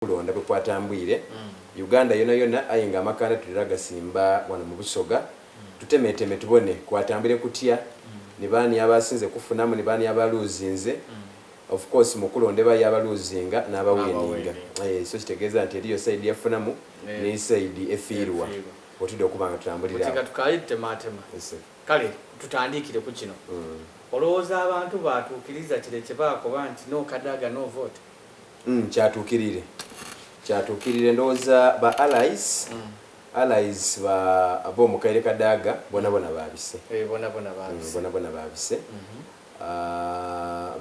kulonda bwe kwatambwire Uganda yona ayinga amakanda tuliraga simba wano mu Busoga tutemeteme tubone kwatambire kutya ni bani abasinze kufunamu ni bani abaluzinze of course mu kulonde ba yabaluzinga n'abaweninga so kitegeeza nti eriyo side yafunamu ne side efiirwa otudde okubanga tutambulira kutika tukayite matema kale tutandikire ku kino olowooza abantu baatuukiriza kire kye baakoba nti no Kadaga no vote kyatuukirire ndowooza ba allies ba abomu Kaire Kadaga bona babise bona babise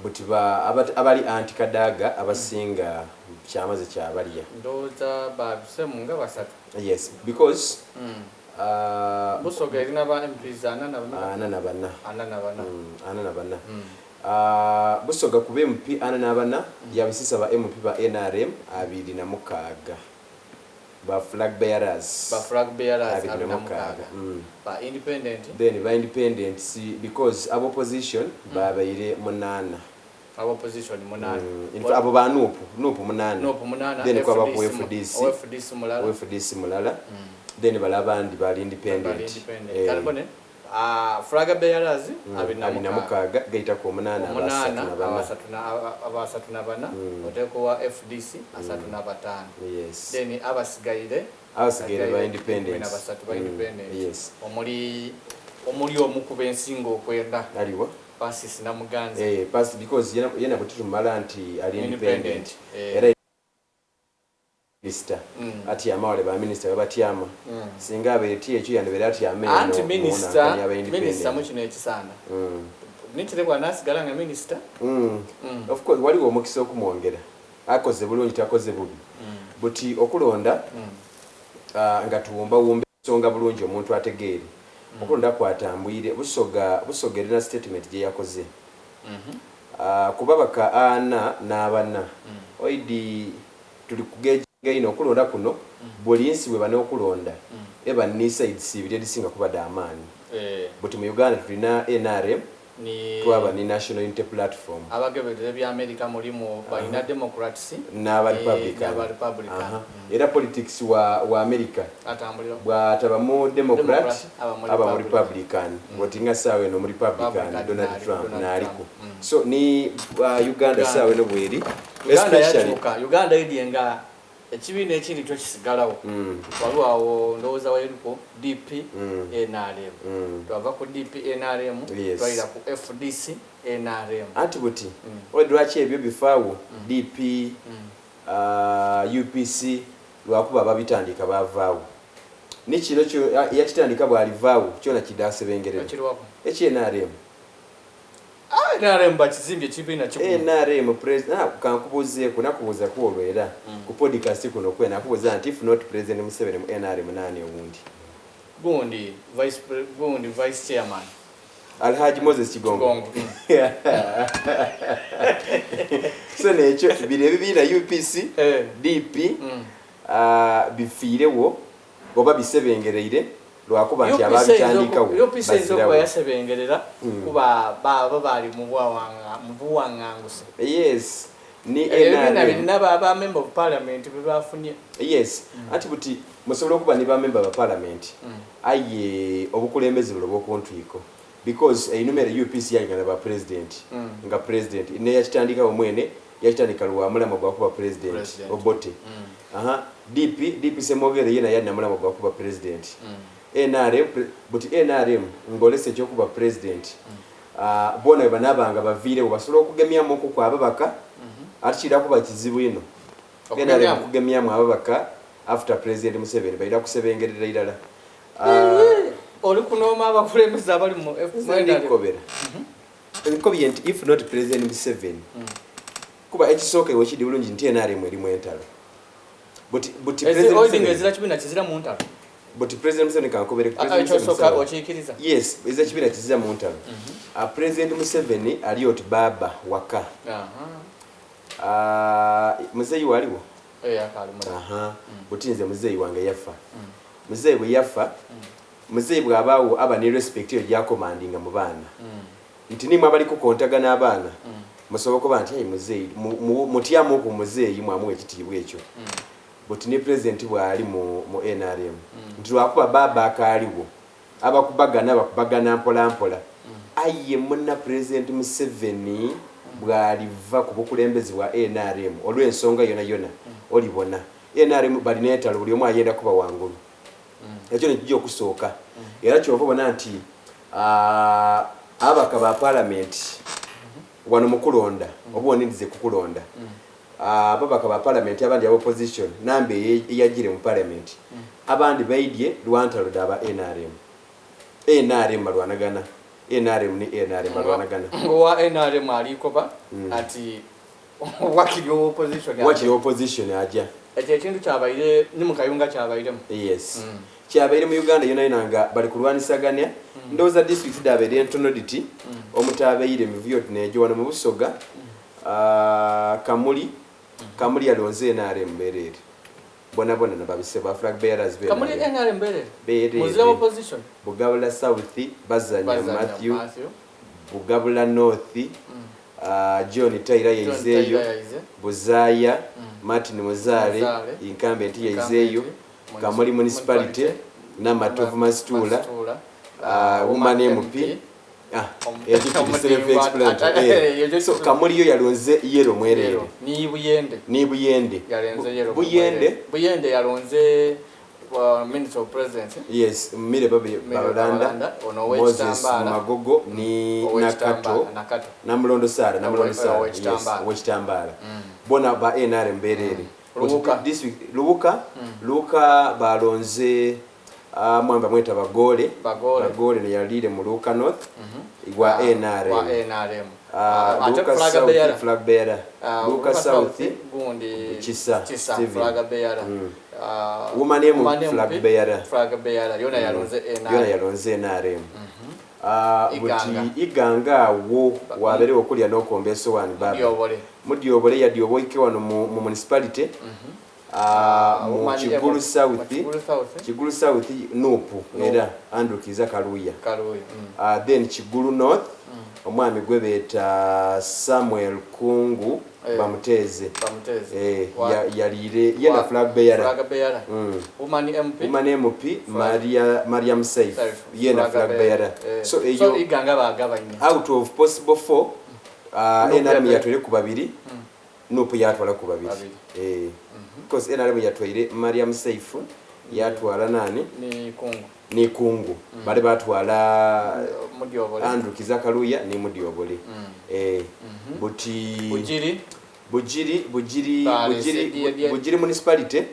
buti ba abali anti Kadaga abasinga kyamaze kyabaliya ndowooza babise munga basatu. Yes, because Busoga irina ba MPs anana bana Busoga kube MP anana bana yabisisa ba MP ba NRM 26 ba flag bearers ba independent then ba independent because abo opposition ba bayire munana opposition munana abo ba nupu munana then kwa ba FDC mulala then balabandi bali independent kalibone flag bearers abina mukaga gaita ko munana abasatu na bana oteko wa FDC asatu na batano yes then abasigaire ba independent yes omuli omukube ensingo okwenda aliwa Passis na Muganza pass because yena butitu malanti ali independent era minister ati amawale ba minister batyama singa abeti ekyo yandebera ati ameno anti minister mu kino ekisana nitire bwa nasigala nga minister of course waliwo omukisa okumwongera akoze bulungi takoze bubi buti okulonda nga tuwumba songa bulungi omuntu ategeere okulonda kwatambwire Busoga erina statement gye yakoze kubabaka ana n'abana oidi tuli kugeja ino okulonda kuno bolinsi we bane okulonda eba ni sides ibiri edisinga kuba damani buti mu Uganda tulina NRM ni twaba ni National Unity Platform abagebedde bya America mulimu balina Democrats n'aba Republican era politics wa America atambulira bwataba mu Democrat aba mu Republican votinga sawe no mu Republican Donald Trump naliko so ni Uganda sawe no bweri especially Uganda idienga ekibiina ekindi kyo kisigalawo waliwo awo ndowooza walipo DP NRM twava ku DP NRM twalira ku FDC NRM ati buti lwaki ebyo bifaawo DP UPC lwakuba babitandika bavaawo nekiro kyo yakitandika bwalivaawo kyona kidasebengerera eki NRM NRM bakizimbye kibiina kikulu NRM president kankubuzeeko nakubuza ku olwera ku podcast kuno kwena nakubuza nti if not president Museveni mu NRM nani obundi vice chairman Alhaji Moses Kigongo so nekyo birebe bina UPC DP bifiirewo oba bisebengereire lwakuba nti ababitandikawo basirawo yasebengerera kuba baba bali mu buwanganguse yes ni ba member of parliament bebafunye yes ati buti musobola okuba ni ba member of parliament aye obukulembeze bulo bwokuntwiko because enumere UPC yalingana ba president nga president ne yakitandikawo mwene yakitandika lwa mulama gwa kuba president Obote DP semogere yena yadde mulama gwa kuba president NRM but NRM ngolese kyo kuba president bona banabanga bavire obasobola okugemyamu ku ababaka atira kuba kizibu ino NRM kugemyamu ababaka after president Museveni bayira kusebengerera irala oli kunoma abakulembeza abali mu FNL kobera inconvenient if not president Museveni kuba ekisooka wekidi bulungi nti NRM eri mu entalo but president Museveni ezira kibina kizira mu ntalo but president Museveni kankobere yes eza kibira kiziza mu ntalo president Museveni aliot baba waka muzeyi waliwo akali butinze muzeyi wange yafa muzeyi bwe yafa muzeyi bwabaawo aba ne respect yo ya commanding mu baana nti nimwe abali ku kontagana abaana musobola kuba nti muzeeyi mutyamu ku muzeeyi mwamuwa ekitiibwa ekyo but ne president bwali mu NRM nti lwakuba baba akaaliwo abakubagana mpola aye munna president Museveni bwaliva ku bukulembezi bwa NRM olw'ensonga yona olibona NRM balina entalo buli omu ayenda kuba wangulu ekyo nekijja okusooka era kyova bona nti abaka ba parliament wano mu kulonda oba onendize kukulonda ababaka ba parliament abandi aba opposition nambe eyagire mu parliament abandi baidye lwantalo daba NRM balwanagana NRM ni NRM balwanagana wa NRM alikoba ati wakiri opposition aja ekyo ekintu kyabaire ni mukayunga kyabairemu yes kyabaire mu Uganda yona nga bali kulwanisaganya ndoza district dabaire entonodity omutabeire mu vyot nejo wano mu Busoga Kamuli yalonze NRM berere bona na babise ba flag bearers be Kamuli NRM berere muzira opposition Bugabula South Bazanya Matthew Bugabula North John Taylor yaizeyo Buzaya Martin Muzale incumbent yaizeyo Kamuli municipality na Matovu Mastula woman MP so Kamuli yo yalonze yero mwerere ni Buyende yalonze yero Buyende yalonze Minister of Presidency yes Mire Balanda Moses Magogo ni Nakato na Mlondo Sara yes Wechitambala bona ba NRM berere Luka balonze mwamba mweta bagole ne yalire mu Luka North igwa NRM Luka flag bearer Luka South gundi Chisa flag bearer woman flag bearer yona yalonze NRM buti iganga wo wabere okulya nokombeso wani baba mudyobole yadyoboike wano mu municipality mu Kigulu South Nupu era Andrew Kiza Kaluya then Kigulu North omwami gwebeta Samuel Kungu bamuteze yalire yena flag bearer woman MP Mariam Saif yena flag bearer so iganga bagabanya out of possible 4 NRM yatwere ku babiri Nupu yatwala ku babiri because NRM yatwaire Mariam Saif yatwala nani ni Kungu bali batwala Andrew Kizakaluya ni Mudyobole buti Bujiri municipality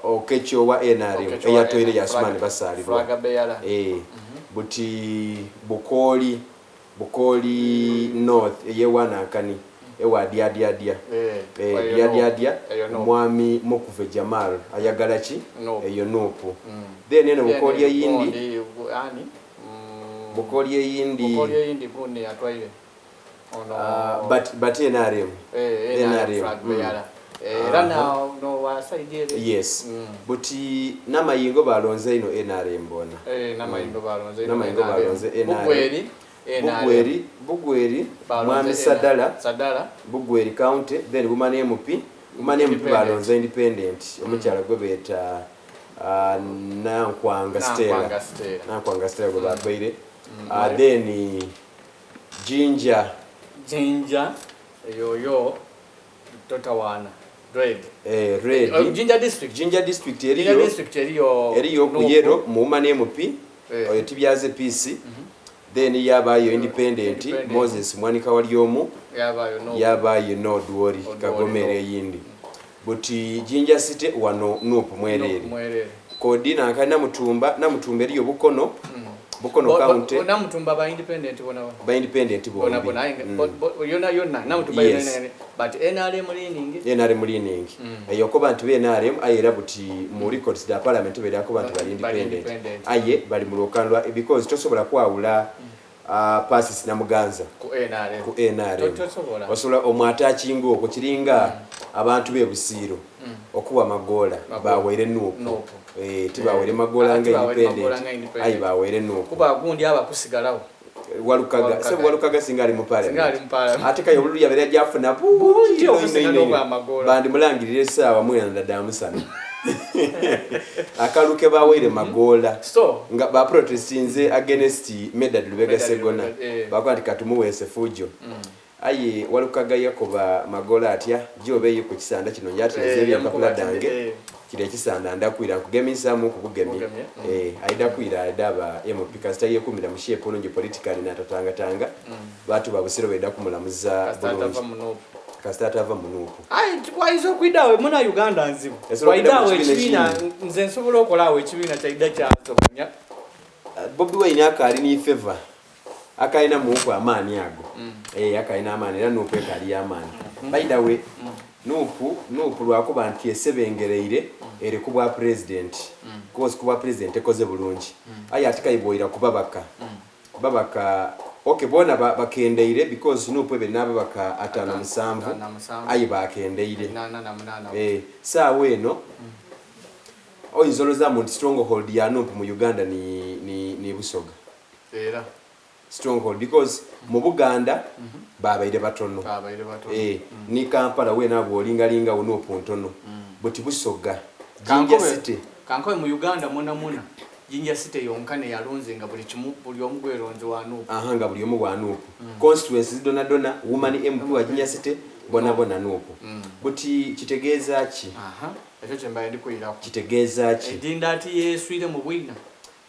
Okecho wa NRM eyatwaire Yasmani basalirwa buti Bukoli North eyewana kani ewa dia mwami Mokuve Jamal ayagala ki eyo Nupu then eno Bukoli eyindi bunne atwaire but NRM era no wasaidie yes buti namayingo balonze ino NRM bona namayingo balonze NRM Bugweri mwami Sadala Bugweri County then woman MP balonze independent omukyala gwebeta Nankwanga Stella gwe batwaire then Jinja yoyo Totawana Red Jinja district eriyo kuyero mu woman MP oyo tibyaze PC then yabayo independent Moses Mwanika waliomu yabayo no Duori Kagomere yindi buti Jinja City wano Nupu mwerere kodina akana mutumba eriyo Bukono county na mutumba ba independent bona yona na mutumba but NRM leaning eyo ko bantu be NRM ayera buti mu records da parliament be yako bantu bali independent aye bali mu lokandwa because tosobola kwawula passes na Muganza ku NRM osobola omwata kingo okwo kiringa abantu be Busiro okuwa magola bawere Nupu tibawere magola nga independent ayi bawere Nupu kuba gundi aba kusigalawo Walukaga se Walukaga singali mu parliament ate kayo bululu yabera jafuna buji okusinga bandi mulangirire sawa mwenda damusana akaluke baweire magola so nga ba protestinze against Medad Lubega Segona bakwati katumuwese fujo aye Walukaga yakoba magola atya jobe yuko kisanda kino yatreze byakapula dange kile kisanda ndakwira kugemisa mu kugemi aida kwira daba MP kasita ye kumira mushiye polonje politically na tatanga batu babusiro beda kumulamuza kasita atava munupu ai waizo kwidawe muna Uganda nzibu waidawe chibina nze nsobola okolawe chibina chaida cha sonya Bobi Wine akali ni favor akaina muko amani yago akaina amani era nuko ekali amani by the way nupu lwakuba nti esebengereire eri kubwa president cause kubwa president ekoze bulungi ayi atikayiboira kubabaka babaka okay bona bakendeire because nupu ebe naba baka atana musambu ayi bakendeire sawa eno oyinzolo za mu stronghold ya nupu mu Uganda ni Busoga era stronghold because mu Buganda babaire batono ni Kampala we nabo lingalinga unopo ntono but Busoga Jinja City kankoe mu Uganda mona Jinja City yonkane yalonze nga buli omugweronzo wanu nga buli omu wanu constituencies dona woman MP wa Jinja City bona nupo but kitegeeza ki ekyo kyembaye ndikuira kitegeeza ki edinda ati yeswire mu bwina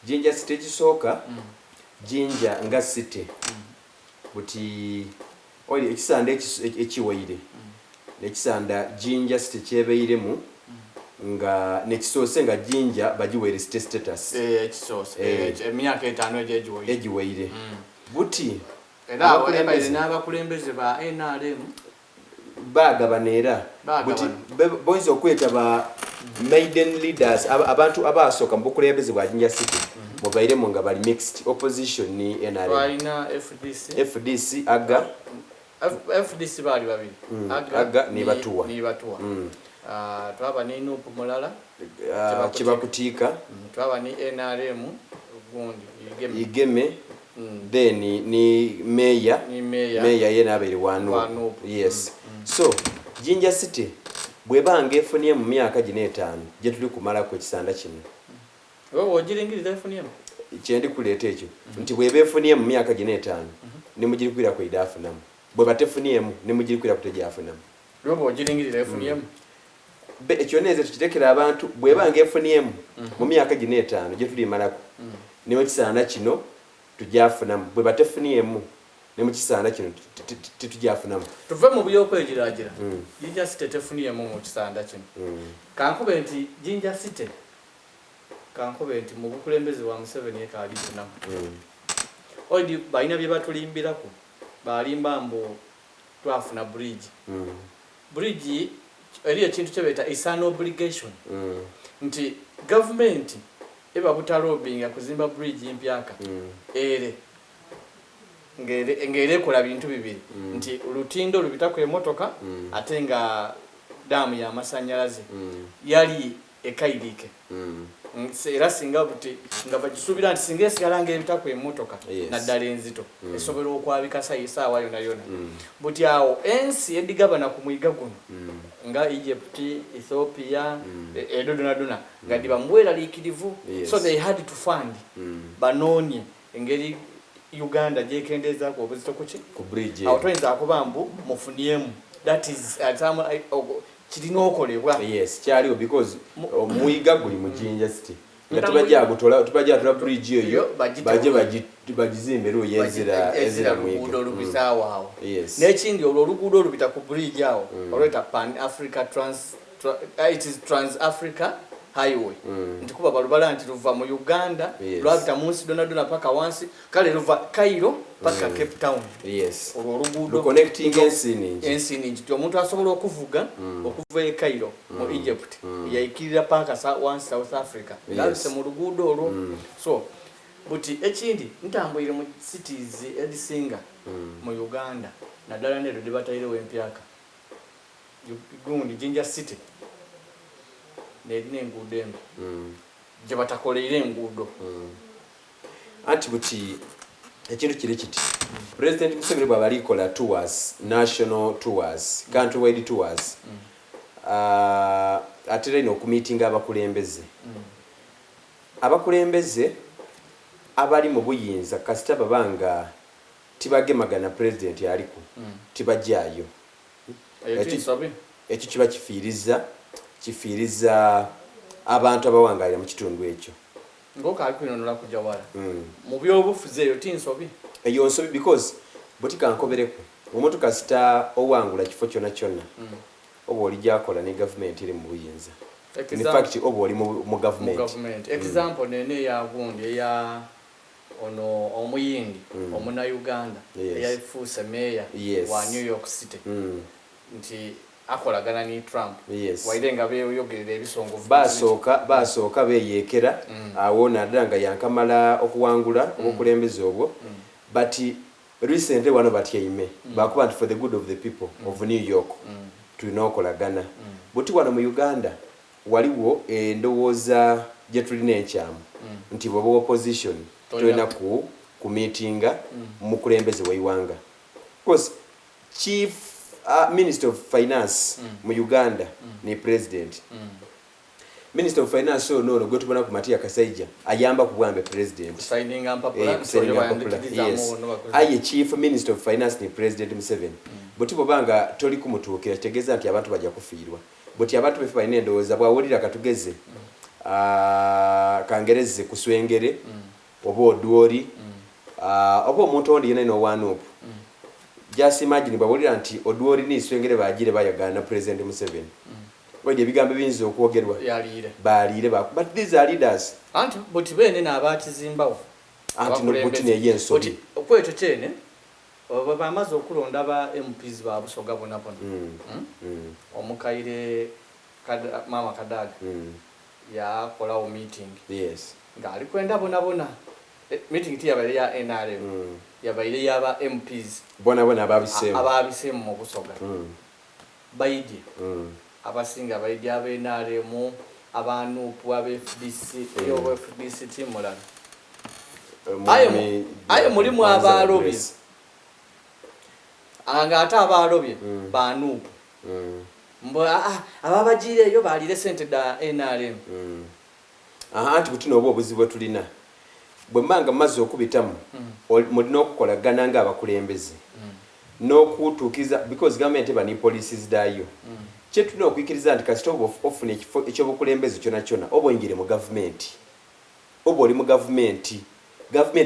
Jinja City kisoka Jinja nga City buti oli ekisanda ekiwaire nekisanda Jinja City kyebeiremu nga nekisose nga Jinja bajiwere state status ekisose emyaka 5 ejiwaire buti era abakulembeze n'abakulembeze ba NRM bagabanera buti boys okweta ba maiden leaders abantu abasoka mbukulembeze bwa Jinja City mobairemo nga bali mixed opposition ni NRM waina FDC aga FDC bali babiri aga ni batuwa twaba ni nupu mulala kibakutika twaba ni NRM gundi igeme then ni mayor yena abiri wanu yes so Jinja City bwebange efuniye mu myaka gine 5 je tuli kumala ko kisanda kino wewe ojiringirira efuniye kyendi kuleta ekyo nti bwebe efuniye mu myaka gine 5 ni mujiri kwira ko idafu namu bwe batefuniye mu ni mujiri kwira kutejafu namu wewe ojiringirira efuniye ekyo neze tukitekera abantu bwebange efuniye mu myaka gine 5 je tuli malako niwe kisanda kino tujafunamu bwe batefuniemu ne mu kisanda kino tujafunamu tuve mu byokwegiragira Jinja City tefuniemu mu kisanda kino kankube nti Jinja City kankube nti mu bukulembeze wa Museveni ekali tunamu odi baina bye batulimbirako balimba mbo twafuna bridge eri ekintu kyebeta is an obligation nti government eba butalobinga kuzimba bridge impyaka ngere kola bintu bibiri nti lutindo lubita ku emotoka atenga damu ya masanyalaze yali ekaidike era singa buti nga bajisubira nti singa esigalange ebita ku emotoka na ddala enzito esobera okwabika sawa yona buti awo ensi edigabana ku muyiga guno nga Egypt, Ethiopia, dona nga dibamwera likirivu so they had to fund banoni engeri Uganda jekendeza ko obuzito ku bridge awo twenza akubambu mufuniemu that is kirina okolebwa kyaliwo because muyiga guli mu Jinja City tubajja bridge eyo bajizimbe ero yezira muyiga olubisawo awo n'ekindi olwo oluguudo olubita ku bridge awo olweta Pan Africa it is Trans Africa Highway nti kuba balubala nti luva mu Uganda lwabita munsi dona paka wansi kale luva Cairo paka Cape Town olwo oluguudo connecting ensi ningi omuntu asobola okuvuga okuva e Cairo mu Egypt yaikirira paka wansi South Africa labise mu luguudo olwo so buti ekindi ntambwire mu cities edisinga mu Uganda naddala nedo debatairewo empyaka gundi Jinja City nenguudo embi gye batakoleire enguudo anti buti ekintu kiri kiti President Museveni bw'aba alikola tours, national tours, countrywide tours, atera ino okumiitinga abakulembeze abali mu buyinza kasita babanga tibagemagana president yaliko tibajjayo ekyo kiba kifiiriza abantu abawangalira mu kitundu ekyo ng'okaalikwinonola kujja wala mu byobufuzi eyo nsobi because butikankobereku omuntu kasita owangula kifo kyonna oba oli gyakola ne gavumenti eri mu buyinza in fact oba oli mu gavumenti example nene yagundi eya ono omuyindi omuna Uganda eyafuuse meya wa New York City nti akolagana ni Trump waire nga beyogerera ebisongovu basooka beyeekera awo naddala nga yankamala okuwangula obukulembeze obwo but recently wano batyaime bakuba nti for the good of the people of New York tulina okolagana buti wano mu Uganda waliwo endowooza gye tulina enkyamu nti bw'oba opposition tulina ku meetinga mukulembeze w'eiwanga because chief Minister of Finance mu Uganda ni president Minister of Finance no gwe tubona ku Matiya Kasaija ayamba ku bwambe president signing ampapula aye chief Minister of Finance ni president Museveni buti bobanga toli kumutuukira kitegeza nti abantu bajja kufiirwa buti abantu befe balina endowooza bwawulira katugeze kangereze kuswengere oba odwori oba omuntu ondi yena ino wanupu just imagine bawulira nti odwori ni swengere bagire bayagana president Museveni wajje bigambo binzo okwogerwa balire but these are leaders anti buti bene n'abakizimbawo anti no buti ne yensobi okweto kyene baba amaze okulonda ba MPs ba Busoga bona omukaire mama Kadaga ya kola meeting ngali kwenda bona meeting ti yabaire ya NRM yabaire yaba MPs bona ababisemu mu Busoga bayidi abasinga bayidi aba NRM abanupu aba FDC yo FDC timulana ayo mulimu abalobye anga ata abalobye banupu ababajire yo balire sente da NRM anti butino obo obuzibu tulina bwe manga maze okubitamu mulina okukolagana nga abakulembeze n'okutuukiza because government eba ni policies dayo kye tulina okuyikiriza nti kasita oba ofuna ekifo ekyobukulembeze kyona oba oyingire mu gavumenti oba oli mu gavumenti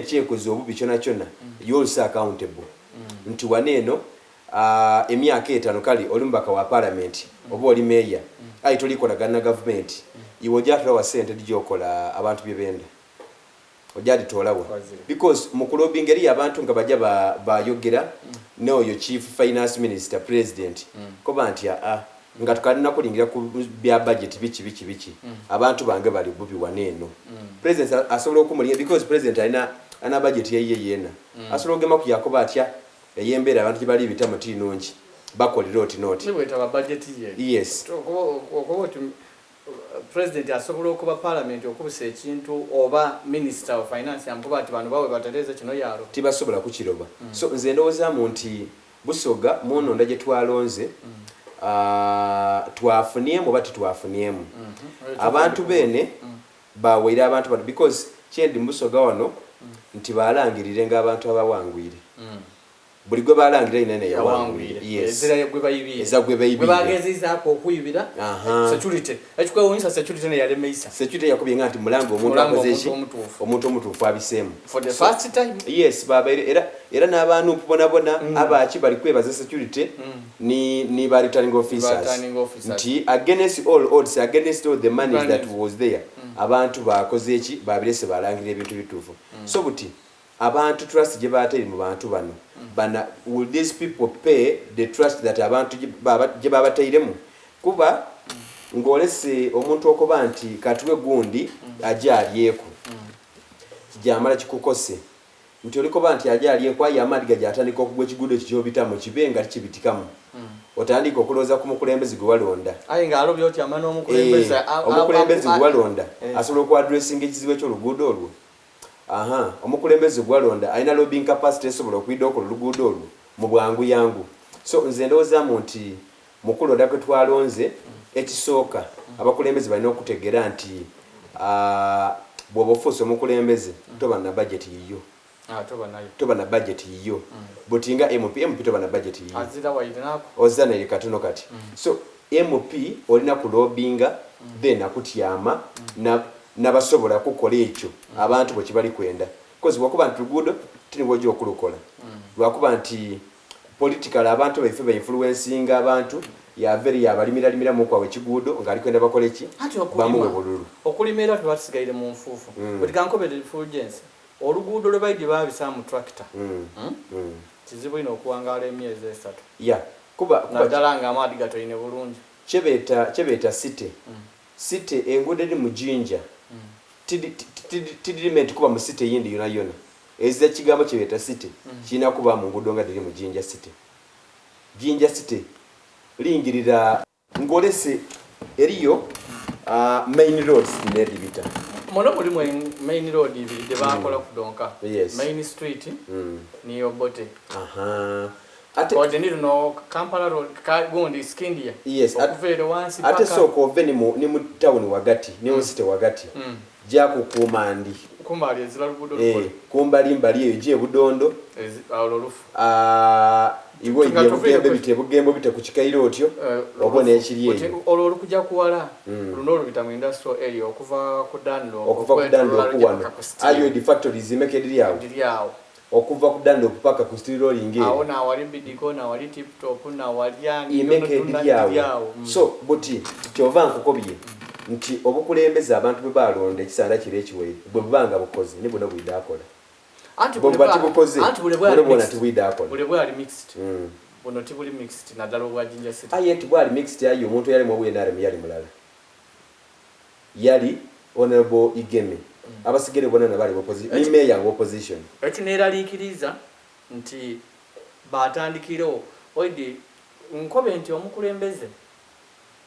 kyekoze obubi kyona you're accountable nti waneeno emyaka 5 kali oli mbaka wa parliament oba oli meya ayi tolikolagana na gavumenti iwe ojatula wa sente dijokola abantu byebenda ojadi tolawa because mukulobinga eri abantu nga bajja bayogera n'oyo chief finance minister president koba nti nga tukalina kulingira ku bya budget biki abantu bange bali bubi waneeno president asobola okumulinga because president ana budget yena asobola ogema ku yakoba atya eyembera abantu bali bitamu tinonji bakolera otinoti niweta ba budget yes president asobola okuba parliament okubisa ekintu oba minister of finance amkuba ati bantu bawe batereze kino yalo tibasobola kukiroba so nze ndowoozamu nti Busoga muno ndaje twalonze twafuniemu bati twafuniemu abantu bene baweera abantu bano because kyendi Busoga wano nti balangirire nga abantu abawangwire buli gwe balangirira inene yawangwire ezira gwe bayibire gwe bagezizaako okuyibira security ekikwe wonsa security ne yalemeisa security yakubye ngati mulango omuntu akozeshi omuntu omutuufu abiseemu for the first time yes baba era n'abantu bona abachi bali kwebaza security ni ba returning officers nti against all odds against all the money that was there abantu bakoze eki babirese balangirira ebintu bituufu so buti abantu trust gye bateri mu bantu bana will these people pay the trust that abantu gye babateiremu kuba ngolese omuntu okoba nti katuwe gundi ajalyeko kijamala kikukose nti olikoba nti ajalyeko ayi amadiga jatandika okugwa ekigudo kijobitamu kibenga kibitikamu otandika okuloza ku mukulembezi gwe walonda ayi nga alobye oti amana omukulembezi gwe walonda asobola ku addressing ekizibu ekyo lugudo olwo omukulembeze gwalonda alina lobbying capacity esobola okuyida okola oluguudo olwo mu bwangu yangu. So nze ndowoozamu nti mu kulonda kwe twalonze ekisooka abakulembeze balina okutegeera nti bw'oba ofuuse omukulembeze toba na budget yiyo. Toba na budget yiyo. Buti nga MP toba na budget yiyo. Ozira nayo katono kati. So MP olina kulobinga then akutyama n'abasobola kukola ekyo abantu bwe kibali kwenda. Because bwakuba nti luguudo tinibwojja okulukola. Lwakuba nti political abantu baife ba influencing abantu yaveri yabalimira mu kwawe ekiguudo ng'ali kwenda bakole ki bamuwe bululu. Okulimira tubasigaire mu nfuufu. Buli kankobere fulgence oluguudo lwe bayidi babisa mu tractor. Kizibu ino okuwangaala emyezi esatu. Kuba naddala nga amaadi gatoyine bulungi. Kyebeta site enguudo eri mu Jinja tidirimenti kuba mu site yindi yona eziza kigambo kyebeta site kirina kuba mu nguudo nga diri mu Jinja site lingirira ngolese eriyo main roads nedibita mono muri main road ibiri de bakola kudonka main street ni Obote ate no Kampala road gondi Skindia okuvera wansi ate soko oveni ni mu town wagati ni site wagati jako kumandi kumbali ezira lugudo kumbali mbali eyo je budondo alolufu iwo bugembo bite ku kikairo otyo obone ekiri eyo ololu kujja kuwala lunolo bitamu industrial area okuva ku Danlo okuwana ayo di factories imekediri yawo okuva ku Danlo paka ku steel rolling ngere awo na wali bidiko na wali tip top na wali yani imekediri yawo so buti kyova nkukobye nti obukulembeza abantu bwe balonda ekisanda kire ekiwe bwe banga bukozi ne buno bwidakola bwe batibukoze bwe bona tibwidakola bwe bwali mixed buno tibuli mixed na dalo bwa Jinja City ayeti bwali mixed ayo omuntu yali mu bwenare yali mulala yali honorable Igeme abasigere bona na bali opposition ni mayor opposition ekineraliikiriza nti batandikiro oidi nkobe nti omukulembeze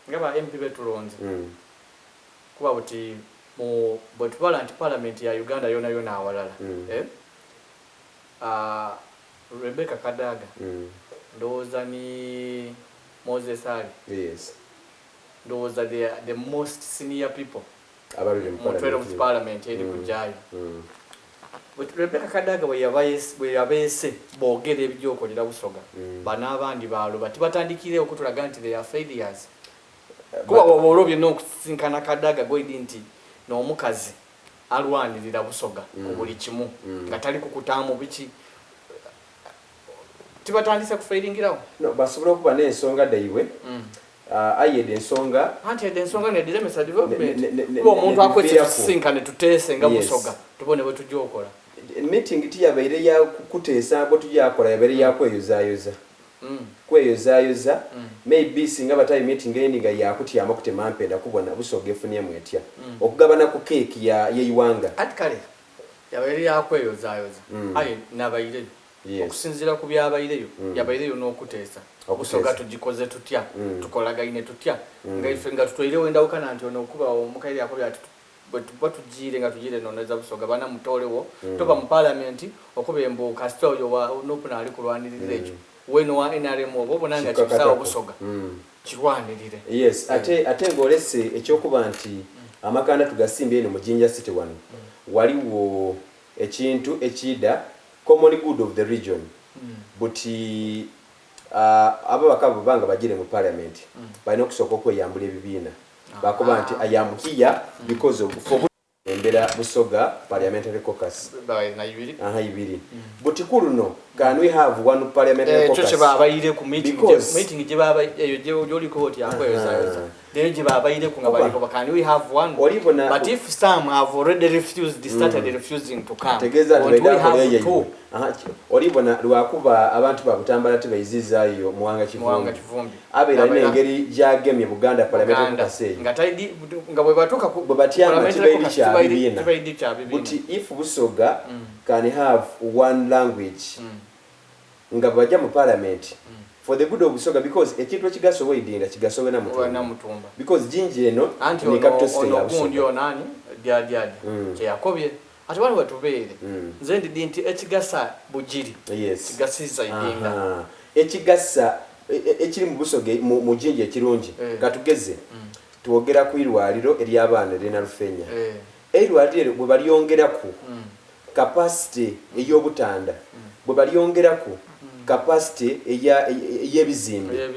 ngaba MP betulonze kuba buti mu parliament ya Uganda yona awalala Rebecca Kadaga ndowooza ni Moses Ali ndowooza the most senior people mu 12th parliament eri kujayo but Rebecca Kadaga bwe yabeese boogera ebyokolera Busoga bana abandi baalo bati batandikire okutulaga nti they are failures kuba olobye n'okusinkana Kadaga gwedi nti n'omukazi alwanirira Busoga ku buli kimu nga tali kukutaamu biki tibatandise kufailingirawo basobola okuba n'ensonga daiwe ayede ensonga anti ede ensonga ne diremesa development kuba omuntu akwese tusinkane tuteese nga Busoga tubone bwe tujja okola meeting tiyabaire ya kuteesa bwe tujja akola yabaire yakweyozayoza kweyozayoza maybe singa batayi meeting endinga yakutyama kutema mpenda kubona Busoga efunye mwetya okugabana ku cake ya Iwanga ati kale yabaire yakweyozayoza ayi nabaire okusinzira ku byabayireyo yabayireyo n'okuteesa Busoga tugikoze tutya tukolagaine tutya nga ife nga tutwire wendawukana nti ono okuba omukaire yakobya ati bwe tujire nga tujire noneza Busoga bana mutolewo toba mu parliament okuba embo kasita oyo n'opuna ali kulwanirira ekyo weno wa NRM obo bonanga kisawo Busoga kirwanirire ate ngolese ekyokuba nti amakanda tugasimbe eno mu Jinja City wano waliwo ekintu ekida common good of the region buti ababaka banga bagire mu parliament balina okusooka okweyambula ebibiina bakuba nti I am here because of embera Busoga parliamentary caucus ibiri buti kuluno can we have one parliamentary caucus choche babayire ku meeting je baba eyo joli court yakweyozayoza lero je babayire ku ngabaliko can we have one but if some have already refused started refusing to come tegeza we olibona lwakuba abantu babutambala tibayizizayo muwanga kivumbi abera n'engeri jagemye Buganda parliamentary caucus ngataidi nga bwe batoka ku batyanga tibaidi cha bibina but if Busoga can have one language nga bajja mu parliament for the good of Busoga because ekintu ekigaso weidinda kigaso na mutumba because Jinja eno ni capital state ya Busoga ndio nani dia yakobye ati wali watubeere nze ndi nti ekigasa bujiri kigasiza idinga ekigasa ekiri mu Busoga mu jinji ekirungi katugeze tuwogera ku irwaliro ery'abaana erina Rufenya irwaliro bwe balyongerako capacity ey'obutanda bwe balyongerako capacity ey'ebizimbe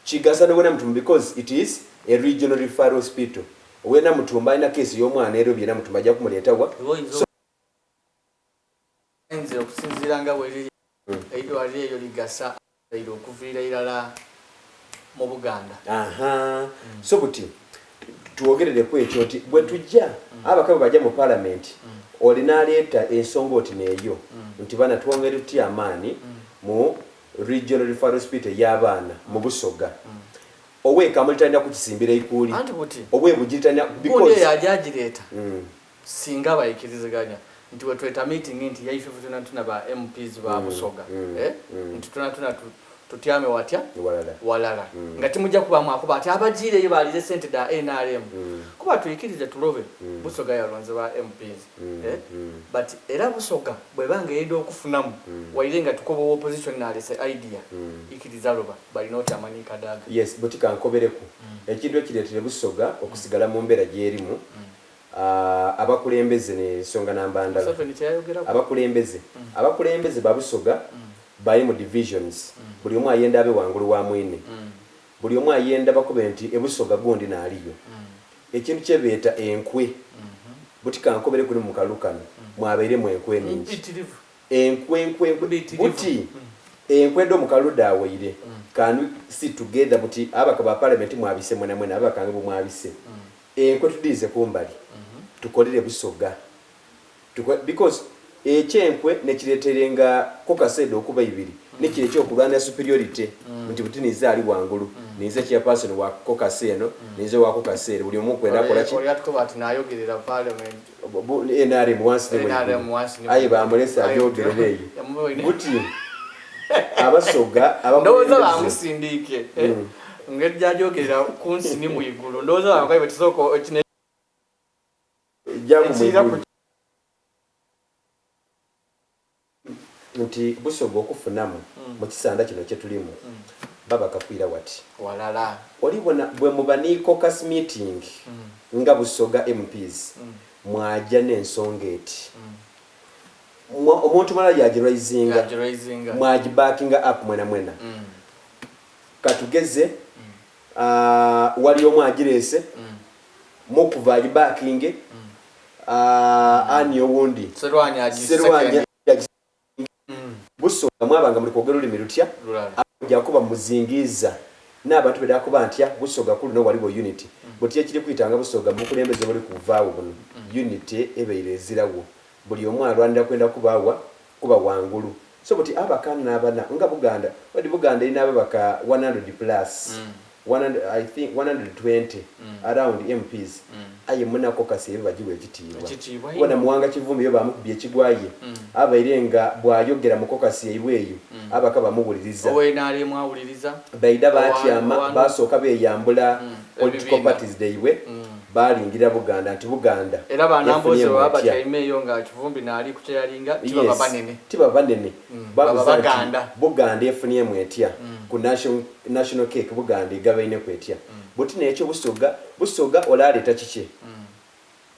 kigasa ne wena Mutumba because it is a regional referral hospital wena Mutumba alina case y'omwana ero byena Mutumba ajja kumuleetawa nze okusinziira nga bwe eirwaliro eryo ligasa okuviira irala mu Buganda. So buti tuwogerere ku ekyo nti bwe tujja abakabe bajja mu parliament olinaleeta ensonga oti neeyo nti bana twongere tutya amaani mu regional referral hospital y'abaana mu Busoga oweeka mulitalina kukisimbira ikuuli obwe bugiritanya because yajagireeta singa bayikiriziganya nti we tweta meeting nti yaife tuna ba MPs ba Busoga nti tuna tutyame watya walala nga timujja kubamu akuba ati abajire ye bali sente da NRM kuba tuyikirize tulobe Busoga yalonze ba MPs but era Busoga bwe bange yedo okufunamu wailenga tukobo opposition na lese idea ikiriza loba bali not amani kadaga yes but kankobereko ekintu ekiretere Busoga okusigala mu mbera gyerimu abakulembeze ne songa nambanda abakulembeze ba Busoga bali mu divisions buli omu ayenda abe wangulu wa mwine buli omu ayenda bakube nti ebusoga gundi naaliyo ekintu kyebeeta enkwe butika nkobere kuli mu kalukano mwabeere mu enkwe ningi enkwe buti enkwe ndo mu kaluda awire can we sit together buti abaka ba parliament mwabise mwena mwena abakange bu mwabise enkwe tudize kumbali tukolere Busoga because ekyenkwe nekireterenga kokasedo okuba ibiri nekire kyo kulwana superiority nti butini zaali wangulu nize kya person wa kokaseno nize wa kokasere buli omu kwenda kola ki oyatko bati nayogerera parliament NRM once ayi ba amulesa ayogerere buti Abasoga ndoza bamusindike ngejja jogerera kunsi ni muigulu ndoza bakaibe tisoko ekine jamu muigulu nti Busoga okufunamu mu kisanda kino kye tulimu baba kakwira wati walala olibona bwe mubani caucus meeting nga Busoga MPs mwaja n'ensonga eti omuntu mala yagirizinga mwaji backing up mwena katugeze wali omu agirese mukuva backing ani owundi serwanya Busoga mwabanga muri kogero limirutya ajja kuba muzingiza n'abantu bedakuba ntya Busoga kuli no waliwo unity boti ekiri kwitanga Busoga mukulembeze bali kuvaawo buno unity ebeirezirawo buli omu alwanira kwenda kuba wangulu so boti abakana n'abana nga Buganda wadi Buganda ina abaka 100 plus 100 I think 120 around MPs aye munako kase bajiwe ekitiibwa wana muwanga kivumbi yo bamukubye kigwaye abairenga bwayogera mukokasi eibweyo abaka bamubuliriza owe nali mwawuliriza baida batyama basoka beyambula political parties deiwe balingira Buganda nti Buganda era banamboze babataimeyo nga kivumbi nali kuchayalinga tiba banene Baganda Buganda efunye mwetya ku national cake Buganda igabaine kwetya buti nekyo Busoga olaleta kike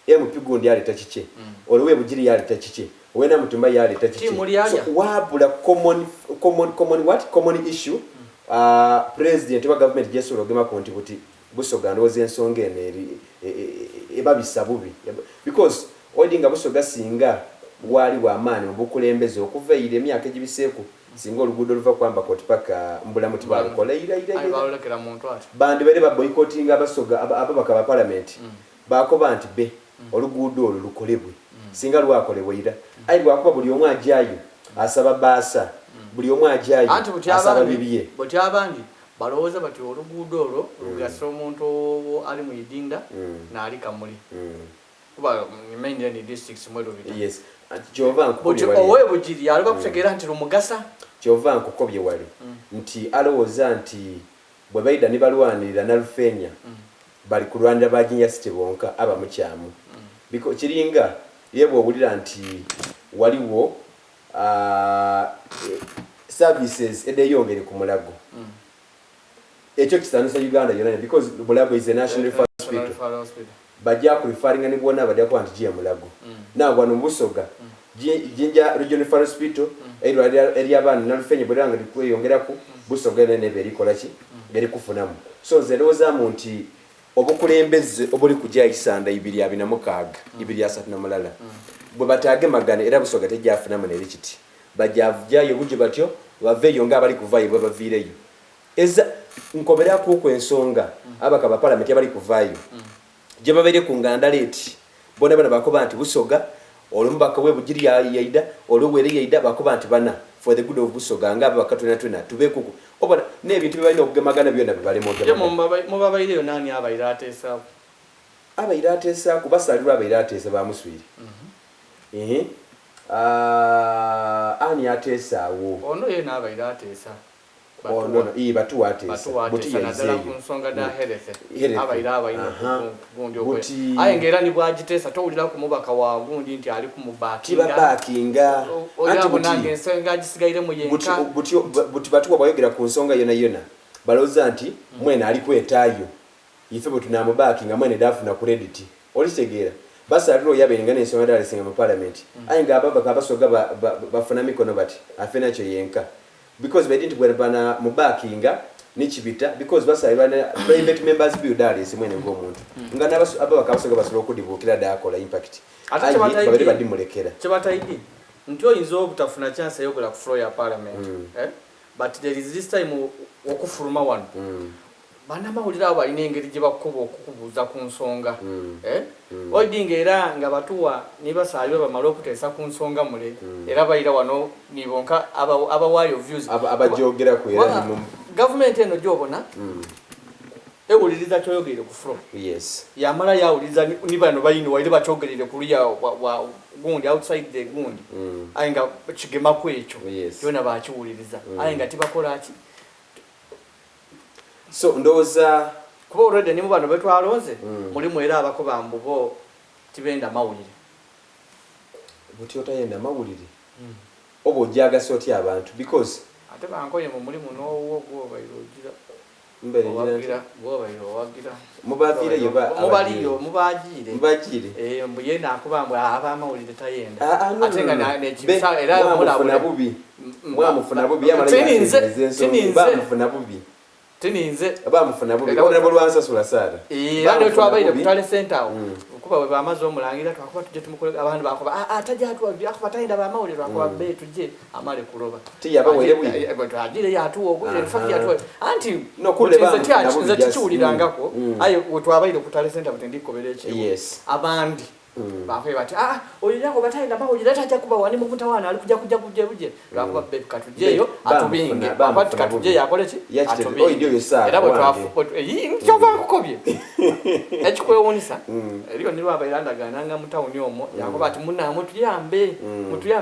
MP gundi aleta kike olwe bujiri yaleta kike wena Mutumba yaleta kike so wabula common issue president wa government Jesu Rogema konti buti Busoga ndoze ensonga eneri ebabisa bubi because odinga Busoga singa wali wa amani obukulembeze okuveire emyaka egibiseku singa oluguudo luva kwamba kotipaka mbula mutibalo koleira balekera muntu ati bandi bale ba boycotting Abasoga ababaka ba parliament bakoba anti be oluguudo olu lukolebwe singa lwakolebwira ayi lwakuba buli omu ajayo asaba basa buli omu ajayo asaba bibiye boti abandi balowooza bati oluguudo olwo lugasa omuntu ali mu idinda naali kamuli kuba imende ni districts mwelo bita yes Jova nkubye wali owe bujiri alaba kutegera nti lumugasa Jova nkubye wali nti alowooza nti bwe baida ni balwanirira na Rufenya bali kulwanira bajinya city bonka aba mukyamu biko kiringa yebo obulira nti waliwo services edeyongere ku Mulago ekyo kisanusa Uganda yona because Mulago is a national referral hospital bajja ku referring ni bwona bajja ku anti Mulago na bwano Busoga jinja regional referral hospital eri abana nalufenye bwanga likweyongera ku Busoga ne beri kolaki beri kufunamu so zeroza munti obukulembeze obuli kujja isanda 226 237 bwe batage magana era Busoga tejjafunamu ne likiti bajavjayo buje batyo baveyo nga bali kuvayo bwe bavireyo eza nkobera ku ensonga abaka ba parliament bali kuvayo je babere ku nganda leti bona bakoba nti Busoga olumbaka we bugiri yaida olwere yaida bakoba nti bana for the good of Busoga nga bakatuna tuna tubekuko obona nebintu bibalina okugemagana byonna bibale mu babayireyo nani abayirateesa abayirateesa kubasalirwa abayirateesa bamuswiri ani ateesa wo ono yena abayirateesa ono batu ateesa buti yazala ku nsonga da health abayira abayina gundi okwe ayengera ni bwagiteesa towulira ku mubaka wa gundi nti ali ku mubakinga anti bunange ensonga agisigaire mu yenka buti batu bayogera ku nsonga yona baloza nti mwena ali kwetaayo ife butunamubakinga mwene dafuna credit olitegera basa aliro yabenga n'ensonga dali singa mu parliament ayinga ababaka Abasoga bafuna mikono bati afena kyo yenka because they didn't bana mubakinga nikibita because basa ibana private members bill dali simwene ng'omuntu nga ababaka Abasoga basobola okudibukira dakola impact ate babere badimulekera kyebatayidi nti oyinza obutafuna chance eyokola ku floor ya parliament but there is this time okufuluma wano banamawulira abo balina engeri gye bakuba okukubuuza ku nsonga odinga era nga batuwa nibasalibwa bamala okuteesa ku nsonga mule era bayira wano nibonka abawaayo views abajogeraku era gavumenti eno gyobona ewuliriza kyoyogerere ku floor yamala yawuliriza ni bano bayini waire bakyogerere ku luya gundi outside the gundi aye nga kigemaku ekyo kyona bakiwuliriza aye nga tibakola ki so ndoza kuba already ni mu bano betwalonze mulimu era abakoba mbubo tibenda mawulire buti otayenda mawulire obo jaga soti abantu because ate bankoye mu mulimu nowo gwo bayirogira mbere wagira mubafire yoba mubaliyo mubajire mbuye nakubambwe abamawulire tayenda ate nga nekibisa era mulabuna bubi mwamufuna bubi yamala bamufuna bubi tininze abamufuna bubi honorable lwansa sulasara bande twabaire kutale center kuba we bamazo omulangira twakuba tuje tumukola abantu bakoba atajja atwa akuba tayenda bamawulire akuba be tuje amale kuloba tiyaba wele bwi agire yatuwo ogire faki yatuwo anti no kule bamufuna tikiwulirangako aye twabaire kutale center butendikobera ekiwo abandi bakwe bati oyo yako batayenda bawulira tajja kuba wani mu mutawana ali kujja buje lwakuba be katujeyo atubinge bapati katujeyo akole ki atubinge era bwe twafu nkyova nkukobye ekikwewunisa eriyo nirwa abairandagana nga mutawuni omwo yakuba ati munamu mutuyambe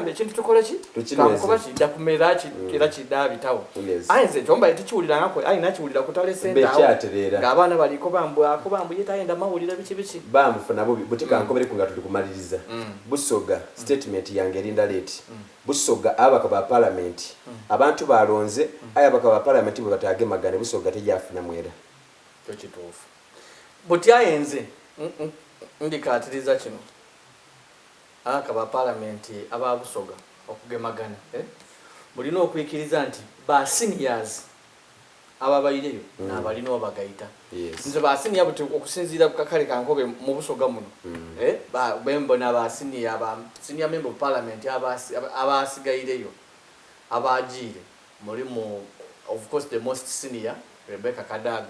ekintu tukole ki twakuba kijja kumera ki era kidabitawo ayenze kyomba tekiwulirangako ayina kiwulira kutale senta ng'abaana baliko bambu yetayenda mawulira biki bamufuna bubi butika nkobere tuli kumaliriza Busoga statement yange erinda leti Busoga abaka ba parliament abantu balonze aya abaka ba parliament bo batage magane Busoga tejafuna mwera kyo kituufu buti ayenze ndikatiriza kino aka ba parliament aba Busoga okugemagana bulina okwikiriza nti ba seniors ababayireyo n'abalina obagaita nze basiniya buti okusinziira ku kakale kankobe mu Busoga muno bembona basiniya senior member of parliament abasigayireyo abagiire mulimu of course the most senior Rebecca Kadaga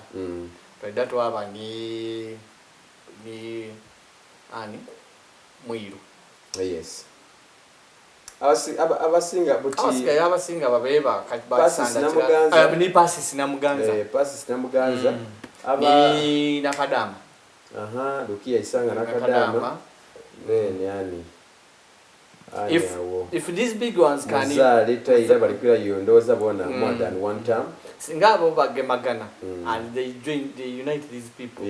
twedda twaba ni ani Mwiru abasinga buti abasinga babeba basanda ni Pasisi Namuganza ni Nakadama Lukia Isanga Nakadama yani if these big ones can later ila balikira yondoza bona more than one term singabo bagemagana and they unite these people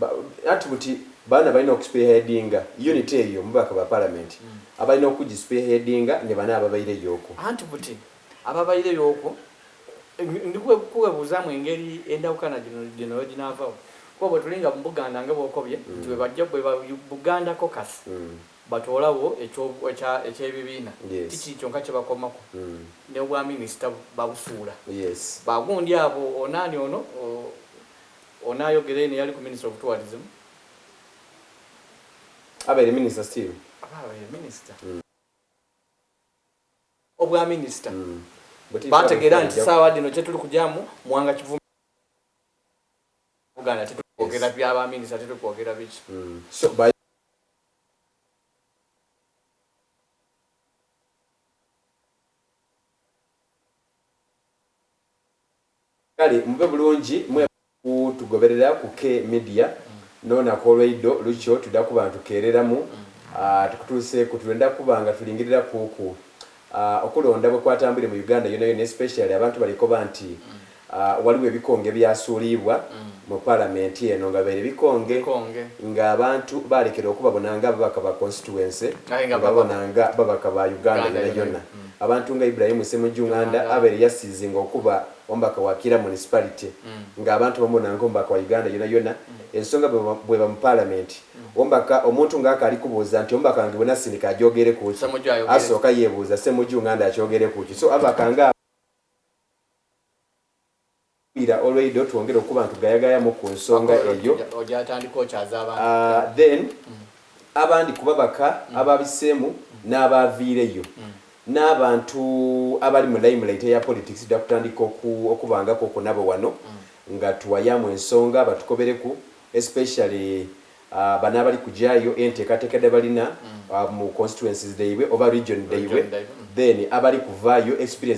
but ati buti bana balina okuspearheadinga unity eyo mubaka ba parliament abalina okugispearheadinga ne bana ababaire yoko anti buti ababaire yoko ndikuwe buzamu engeri endawukana gino ginavawo kuba bwe tulinga mu Buganda nga bwokobye nti bajja bwe Buganda caucus batolawo ekyebibiina kiki kyonka kye bakomako ne bwa minisita babusuula bagundi abo onaani ono onayogera eno yali ku minister of tourism abaire minister still minister obwa minister bategera nti saawa dino kyetuli kujamu Mwanga Kivumi Buganda tetukwogera byaba minister tetukwogera biki so by kale mube bulungi mwe tugoberera ku K Media nona kolweido lucho tudda ku bantu kereramu tukutuse kutulenda kubanga tulingirira kuku okulonda bwe kwatambire mu Uganda yona especially abantu baliko banti waliwo ebikonge byasuulibwa mu parliament eno nga bere bikonge nga abantu balekera okubabonanga babaka ba constituency babonanga babaka ba Uganda yona abantu nga Ibrahim Ssemujjunganda abere yasizinga okuba ombaka wakira municipality nga abantu bamona ngombaka wa Uganda yona ensonga bwe ba mu parliament ombaka omuntu nga akali kubuuza nti ombaka ngi bona sinika ajogere ku asoka yebuuza Ssemujjunganda akyogere ku so abakanga ira olweido tuongere okuba ntugayagaya mu ku nsonga eyo ojatandika okyaza abantu then abandi kubabaka ababisemu n'abaviireyo n'abantu abali mu limelight ya politics dakutandika okubangako okunabo wano nga tuwayamu ensonga batukobereku especially bana bali kujayo enteekateekadde balina mu constituencies deibwe oba region deibwe then abali kuvaayo experience